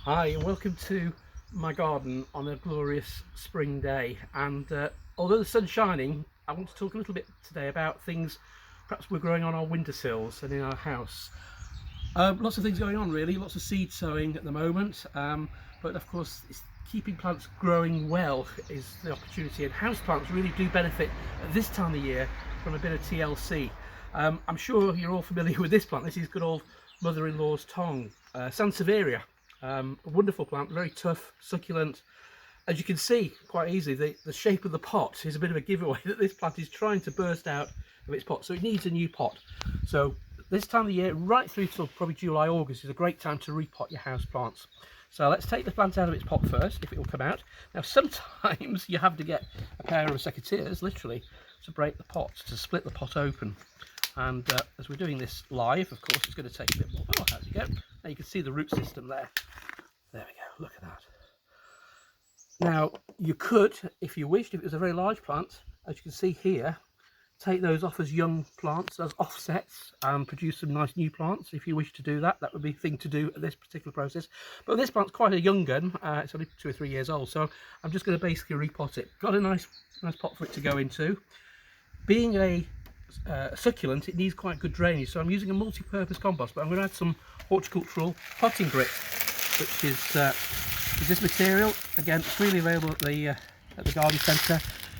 Hi and welcome to my garden on a glorious spring day, and although the sun's shining, I want to talk a little bit today about things perhaps we're growing on our windowsills and in our house. Lots of things going on really, lots of seed sowing at the moment, but of course keeping plants growing well is the opportunity, and house plants really do benefit at this time of year from a bit of TLC. I'm sure you're all familiar with this plant. This is good old Mother-in-law's Tongue, Sansevieria. A wonderful plant, very tough, succulent. As you can see quite easily, the shape of the pot is a bit of a giveaway that this plant is trying to burst out of its pot, so it needs a new pot. So this time of the year, right through till probably July, August, is a great time to repot your house plants. So let's take the plant out of its pot first, if it will come out. Now sometimes you have to get a pair of secateurs, literally, to break the pot, to split the pot open. And as we're doing this live, of course, it's going to take a bit more. Oh, there we go. Now you can see the root system there. There we go, look at that. Now you could, if you wished, if it was a very large plant, as you can see here, take those off as young plants, as offsets, and produce some nice new plants. If you wish to do that, that would be the thing to do at this particular process. But this plant's quite a young gun, it's only 2 or 3 years old, so I'm just going to basically repot it. Got a nice pot for it to go into. Being a succulent, it needs quite good drainage, so I'm using a multi-purpose compost, but I'm going to add some horticultural potting grit, which is this material. Again, it's freely available at the garden centre.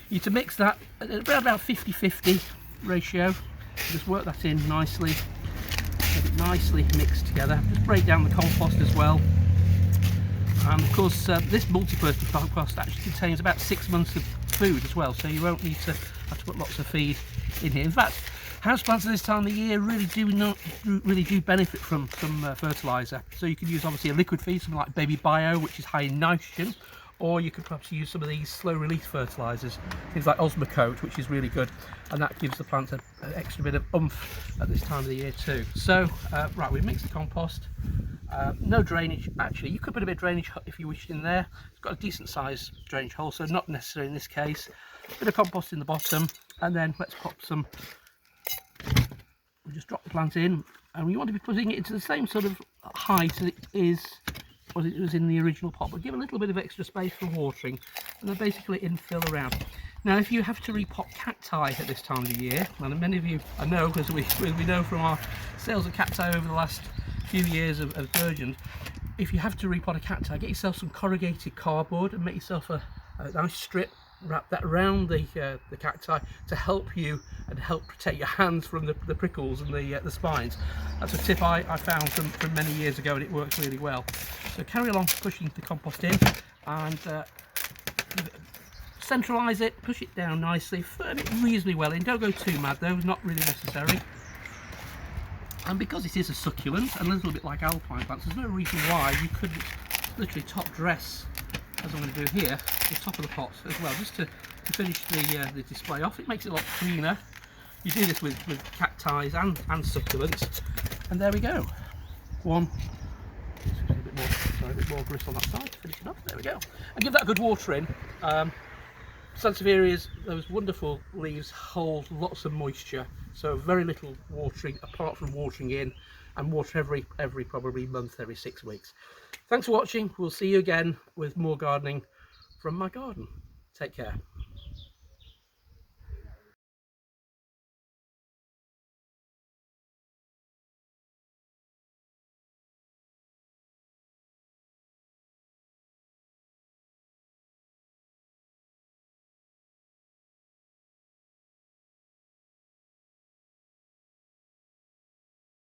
You need to mix that at about 50-50 ratio. Just work that in nicely, get it nicely mixed together. Just break down the compost as well. And of course, this multi-purpose compost actually contains about 6 months of food as well, so you won't need to have to put lots of feed in here. In fact, houseplants at this time of the year really do benefit from some fertiliser. So you can use obviously a liquid feed, something like Baby Bio, which is high in nitrogen, or you could perhaps use some of these slow release fertilisers, things like Osmocote, which is really good, and that gives the plant an extra bit of oomph at this time of the year too. So right, we've mixed the compost. No drainage. Actually, you could put a bit of drainage if you wished in there. It's got a decent sized drainage hole, so not necessary in this case. A bit of compost in the bottom, and then let's pop some. We'll just drop the plant in, and we want to be putting it into the same sort of height as it was in the original pot, but give a little bit of extra space for watering, and then basically infill around. Now, if you have to repot cacti at this time of the year, and many of you I know, because we know from our sales of cacti over the last few years of burgeoned, if you have to repot a cacti, get yourself some corrugated cardboard and make yourself a nice strip, wrap that around the cacti to help you and help protect your hands from the prickles and the spines. That's a tip I found from many years ago, and it works really well. So carry along pushing the compost in, and centralise it, push it down nicely, firm it reasonably well in. Don't go too mad though, not really necessary. And because it is a succulent and a little bit like alpine plants, there's no reason why you couldn't literally top dress, as I'm going to do here, the top of the pot as well, just to finish the display off. It makes it a lot cleaner. You do this with cacti and succulents, and there we go. One, a bit more grist on that side to finish it up. There we go. And give that a good water in. Sansevierias, those wonderful leaves hold lots of moisture, so very little watering apart from watering in, and water every probably month, every 6 weeks. Thanks for watching. We'll see you again with more gardening from my garden. Take care.